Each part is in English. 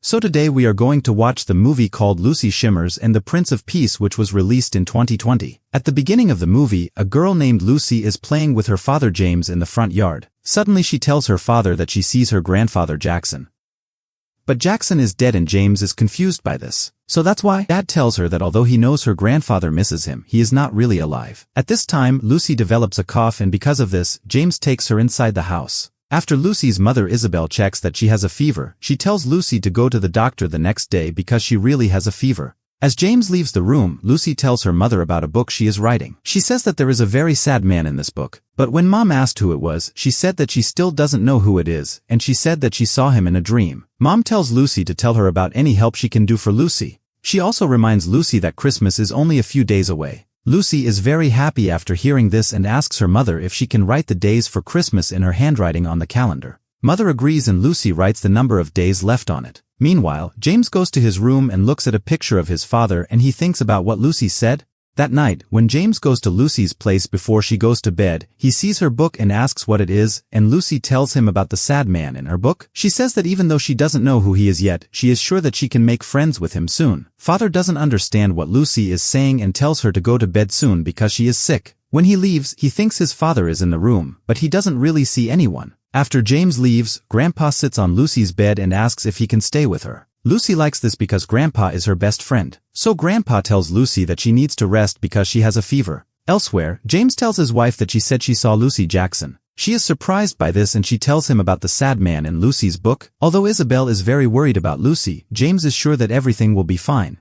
So today we are going to watch the movie called Lusy, Shimmers and the Prince of Peace, which was released in 2020. At the beginning of the movie, a girl named Lusy is playing with her father James in the front yard. Suddenly she tells her father that she sees her grandfather Jackson. But Jackson is dead and James is confused by this. So that's why Dad tells her that although he knows her grandfather misses him, he is not really alive. At this time, Lusy develops a cough, and because of this, James takes her inside the house. After Lucy's mother Isabel checks that she has a fever, she tells Lusy to go to the doctor the next day because she really has a fever. As James leaves the room, Lusy tells her mother about a book she is writing. She says that there is a very sad man in this book. But when Mom asked who it was, she said that she still doesn't know who it is, and she said that she saw him in a dream. Mom tells Lusy to tell her about any help she can do for Lusy. She also reminds Lusy that Christmas is only a few days away. Lusy is very happy after hearing this and asks her mother if she can write the days for Christmas in her handwriting on the calendar. Mother agrees and Lusy writes the number of days left on it. Meanwhile, James goes to his room and looks at a picture of his father, and he thinks about what Lusy said. That night, when James goes to Lucy's place before she goes to bed, he sees her book and asks what it is, and Lusy tells him about the sad man in her book. She says that even though she doesn't know who he is yet, she is sure that she can make friends with him soon. Father doesn't understand what Lusy is saying and tells her to go to bed soon because she is sick. When he leaves, he thinks his father is in the room, but he doesn't really see anyone. After James leaves, Grandpa sits on Lucy's bed and asks if he can stay with her. Lusy likes this because Grandpa is her best friend. So Grandpa tells Lusy that she needs to rest because she has a fever. Elsewhere, James tells his wife that she said she saw Lusy Jackson. She is surprised by this and she tells him about the sad man in Lucy's book. Although Isabel is very worried about Lusy, James is sure that everything will be fine.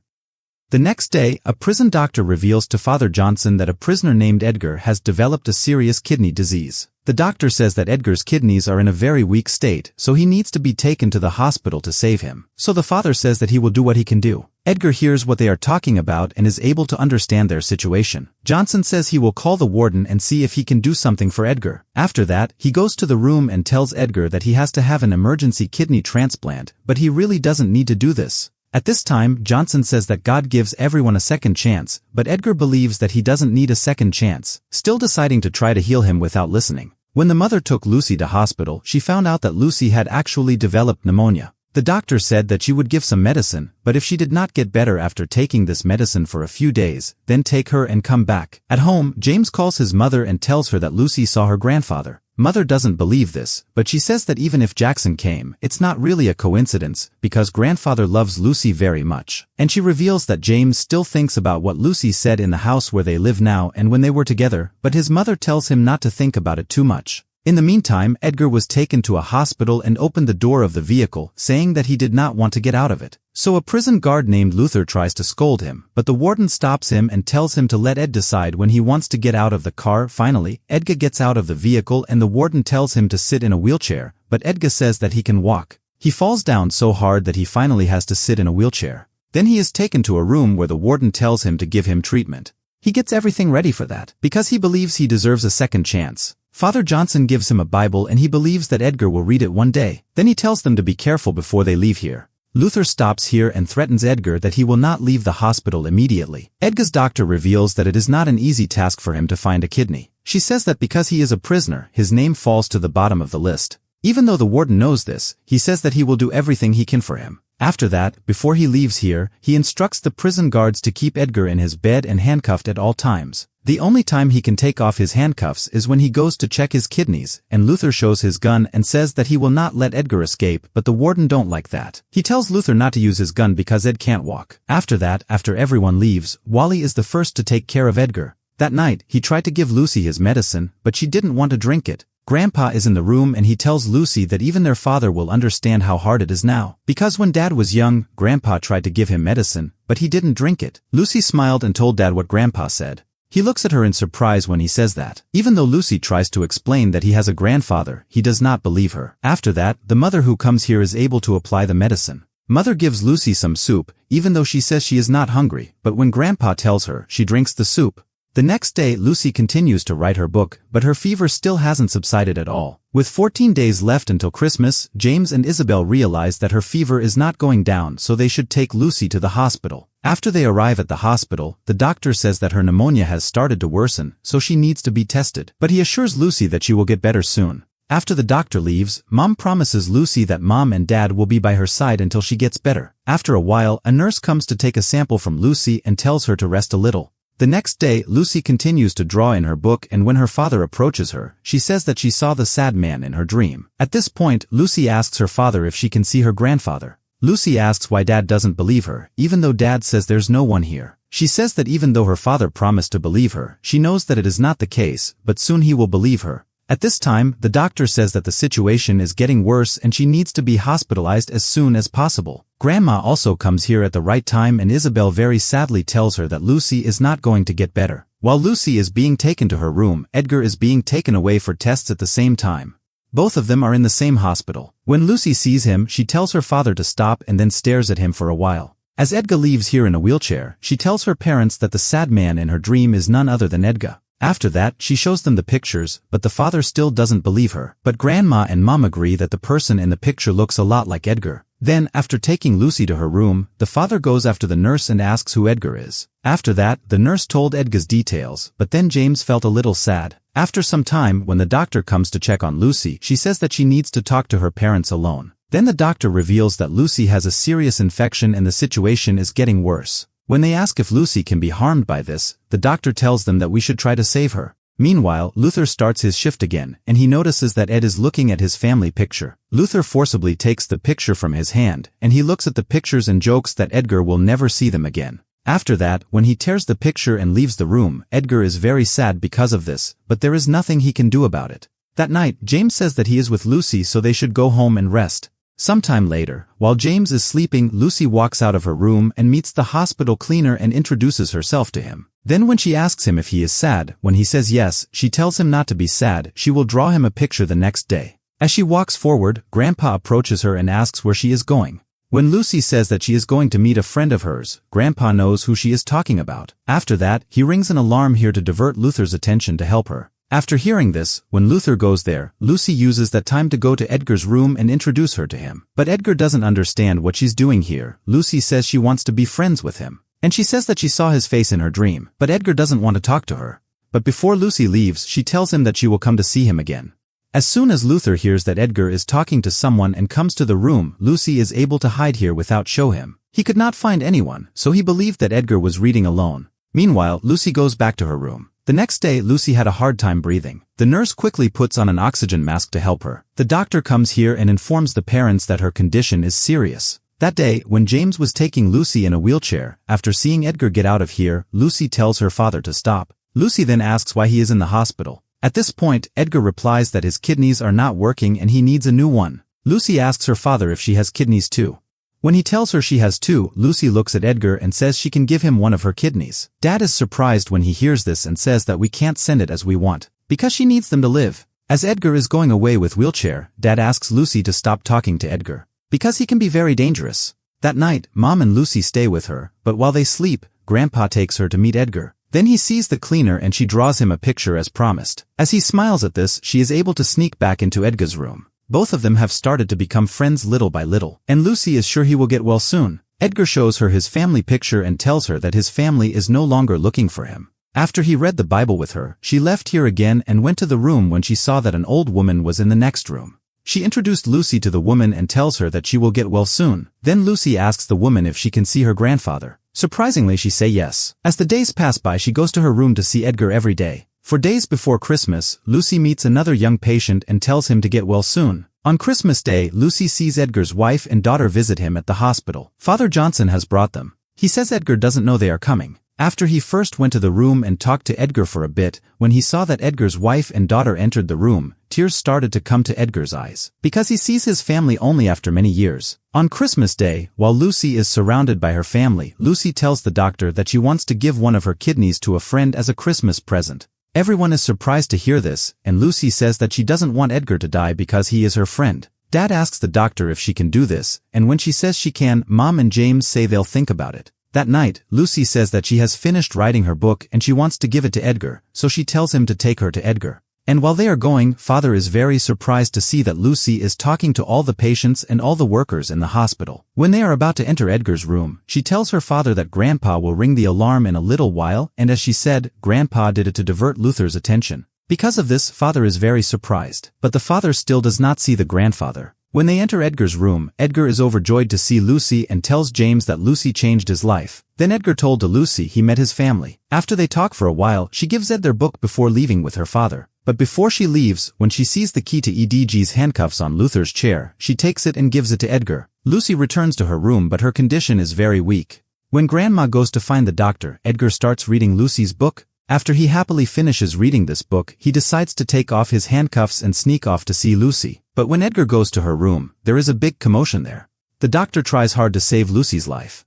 The next day, a prison doctor reveals to Father Johnson that a prisoner named Edgar has developed a serious kidney disease. The doctor says that Edgar's kidneys are in a very weak state, so he needs to be taken to the hospital to save him. So the father says that he will do what he can do. Edgar hears what they are talking about and is able to understand their situation. Johnson says he will call the warden and see if he can do something for Edgar. After that, he goes to the room and tells Edgar that he has to have an emergency kidney transplant, but he really doesn't need to do this. At this time, Johnson says that God gives everyone a second chance, but Edgar believes that he doesn't need a second chance, still deciding to try to heal him without listening. When the mother took Lusy to hospital, she found out that Lusy had actually developed pneumonia. The doctor said that she would give some medicine, but if she did not get better after taking this medicine for a few days, then take her and come back. At home, James calls his mother and tells her that Lusy saw her grandfather. Mother doesn't believe this, but she says that even if Jackson came, it's not really a coincidence, because grandfather loves Lusy very much. And she reveals that James still thinks about what Lusy said in the house where they live now and when they were together, but his mother tells him not to think about it too much. In the meantime, Edgar was taken to a hospital and opened the door of the vehicle, saying that he did not want to get out of it. So a prison guard named Luther tries to scold him, but the warden stops him and tells him to let Ed decide when he wants to get out of the car. Finally, Edgar gets out of the vehicle and the warden tells him to sit in a wheelchair, but Edgar says that he can walk. He falls down so hard that he finally has to sit in a wheelchair. Then he is taken to a room where the warden tells him to give him treatment. He gets everything ready for that, because he believes he deserves a second chance. Father Johnson gives him a Bible and he believes that Edgar will read it one day. Then he tells them to be careful before they leave here. Luther stops here and threatens Edgar that he will not leave the hospital immediately. Edgar's doctor reveals that it is not an easy task for him to find a kidney. She says that because he is a prisoner, his name falls to the bottom of the list. Even though the warden knows this, he says that he will do everything he can for him. After that, before he leaves here, he instructs the prison guards to keep Edgar in his bed and handcuffed at all times. The only time he can take off his handcuffs is when he goes to check his kidneys, and Luther shows his gun and says that he will not let Edgar escape, but the warden don't like that. He tells Luther not to use his gun because Ed can't walk. After that, after everyone leaves, Wally is the first to take care of Edgar. That night, he tried to give Lusy his medicine, but she didn't want to drink it. Grandpa is in the room and he tells Lusy that even their father will understand how hard it is now. Because when Dad was young, Grandpa tried to give him medicine, but he didn't drink it. Lusy smiled and told Dad what Grandpa said. He looks at her in surprise when he says that. Even though Lusy tries to explain that he has a grandfather, he does not believe her. After that, the mother who comes here is able to apply the medicine. Mother gives Lusy some soup, even though she says she is not hungry, but when Grandpa tells her, she drinks the soup. The next day, Lusy continues to write her book, but her fever still hasn't subsided at all. With 14 days left until Christmas, James and Isabel realize that her fever is not going down, so they should take Lusy to the hospital. After they arrive at the hospital, the doctor says that her pneumonia has started to worsen, so she needs to be tested. But he assures Lusy that she will get better soon. After the doctor leaves, Mom promises Lucy that Mom and Dad will be by her side until she gets better. After a while, a nurse comes to take a sample from Lucy and tells her to rest a little. The next day, Lucy continues to draw in her book, and when her father approaches her, she says that she saw the sad man in her dream. At this point, Lucy asks her father if she can see her grandfather. Lucy asks why Dad doesn't believe her, even though Dad says there's no one here. She says that even though her father promised to believe her, she knows that it is not the case, but soon he will believe her. At this time, the doctor says that the situation is getting worse and she needs to be hospitalized as soon as possible. Grandma also comes here at the right time, and Isabel very sadly tells her that Lucy is not going to get better. While Lucy is being taken to her room, Edgar is being taken away for tests at the same time. Both of them are in the same hospital. When Lucy sees him, she tells her father to stop and then stares at him for a while. As Edgar leaves here in a wheelchair, she tells her parents that the sad man in her dream is none other than Edgar. After that, she shows them the pictures, but the father still doesn't believe her. But Grandma and Mom agree that the person in the picture looks a lot like Edgar. Then, after taking Lucy to her room, the father goes after the nurse and asks who Edgar is. After that, the nurse told Edgar's details, but then James felt a little sad. After some time, when the doctor comes to check on Lucy, she says that she needs to talk to her parents alone. Then the doctor reveals that Lucy has a serious infection and the situation is getting worse. When they ask if Lucy can be harmed by this, the doctor tells them that we should try to save her. Meanwhile, Luther starts his shift again, and he notices that Ed is looking at his family picture. Luther forcibly takes the picture from his hand, and he looks at the pictures and jokes that Edgar will never see them again. After that, when he tears the picture and leaves the room, Edgar is very sad because of this, but there is nothing he can do about it. That night, James says that he is with Lucy, so they should go home and rest. Sometime later, while James is sleeping, Lucy walks out of her room and meets the hospital cleaner and introduces herself to him. Then when she asks him if he is sad, when he says yes, she tells him not to be sad, she will draw him a picture the next day. As she walks forward, Grandpa approaches her and asks where she is going. When Lucy says that she is going to meet a friend of hers, Grandpa knows who she is talking about. After that, he rings an alarm here to divert Luther's attention to help her. After hearing this, when Luther goes there, Lucy uses that time to go to Edgar's room and introduce her to him. But Edgar doesn't understand what she's doing here. Lucy says she wants to be friends with him. And she says that she saw his face in her dream, but Edgar doesn't want to talk to her. But before Lucy leaves, she tells him that she will come to see him again. As soon as Luther hears that Edgar is talking to someone and comes to the room, Lucy is able to hide here without show him. He could not find anyone, so he believed that Edgar was reading alone. Meanwhile, Lucy goes back to her room. The next day, Lucy had a hard time breathing. The nurse quickly puts on an oxygen mask to help her. The doctor comes here and informs the parents that her condition is serious. That day, when James was taking Lucy in a wheelchair, after seeing Edgar get out of here, Lucy tells her father to stop. Lucy then asks why he is in the hospital. At this point, Edgar replies that his kidneys are not working and he needs a new one. Lucy asks her father if she has kidneys too. When he tells her she has two, Lucy looks at Edgar and says she can give him one of her kidneys. Dad is surprised when he hears this and says that we can't send it as we want, because she needs them to live. As Edgar is going away with wheelchair, Dad asks Lucy to stop talking to Edgar, because he can be very dangerous. That night, Mom and Lucy stay with her, but while they sleep, Grandpa takes her to meet Edgar. Then he sees the cleaner and she draws him a picture as promised. As he smiles at this, she is able to sneak back into Edgar's room. Both of them have started to become friends little by little, and Lucy is sure he will get well soon. Edgar shows her his family picture and tells her that his family is no longer looking for him. After he read the Bible with her, she left here again and went to the room when she saw that an old woman was in the next room. She introduced Lucy to the woman and tells her that she will get well soon. Then Lucy asks the woman if she can see her grandfather. Surprisingly, she says yes. As the days pass by, she goes to her room to see Edgar every day. For days before Christmas, Lucy meets another young patient and tells him to get well soon. On Christmas Day, Lucy sees Edgar's wife and daughter visit him at the hospital. Father Johnson has brought them. He says Edgar doesn't know they are coming. After he first went to the room and talked to Edgar for a bit, when he saw that Edgar's wife and daughter entered the room, tears started to come to Edgar's eyes, because he sees his family only after many years. On Christmas Day, while Lucy is surrounded by her family, Lucy tells the doctor that she wants to give one of her kidneys to a friend as a Christmas present. Everyone is surprised to hear this, and Lucy says that she doesn't want Edgar to die because he is her friend. Dad asks the doctor if she can do this, and when she says she can, Mom and James say they'll think about it. That night, Lucy says that she has finished writing her book and she wants to give it to Edgar, so she tells him to take her to Edgar. And while they are going, Father is very surprised to see that Lucy is talking to all the patients and all the workers in the hospital. When they are about to enter Edgar's room, she tells her father that Grandpa will ring the alarm in a little while, and as she said, Grandpa did it to divert Luther's attention. Because of this, father is very surprised, but the father still does not see the grandfather. When they enter Edgar's room, Edgar is overjoyed to see Lucy and tells James that Lucy changed his life. Then Edgar told to Lucy he met his family. After they talk for a while, she gives Ed their book before leaving with her father. But before she leaves, when she sees the key to EDG's handcuffs on Luther's chair, she takes it and gives it to Edgar. Lucy returns to her room, but her condition is very weak. When Grandma goes to find the doctor, Edgar starts reading Lucy's book. After he happily finishes reading this book, he decides to take off his handcuffs and sneak off to see Lucy. But when Edgar goes to her room, there is a big commotion there. The doctor tries hard to save Lucy's life.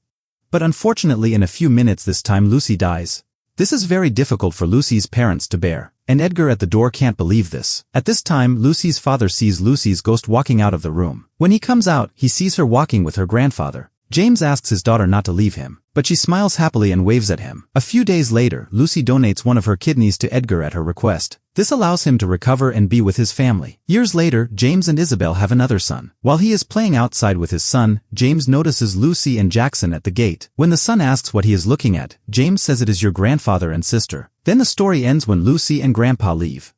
But unfortunately in a few minutes this time Lucy dies. This is very difficult for Lucy's parents to bear, and Edgar at the door can't believe this. At this time, Lucy's father sees Lucy's ghost walking out of the room. When he comes out, he sees her walking with her grandfather. James asks his daughter not to leave him, but she smiles happily and waves at him. A few days later, Lucy donates one of her kidneys to Edgar at her request. This allows him to recover and be with his family. Years later, James and Isabel have another son. While he is playing outside with his son, James notices Lucy and Jackson at the gate. When the son asks what he is looking at, James says it is your grandfather and sister. Then the story ends when Lucy and Grandpa leave.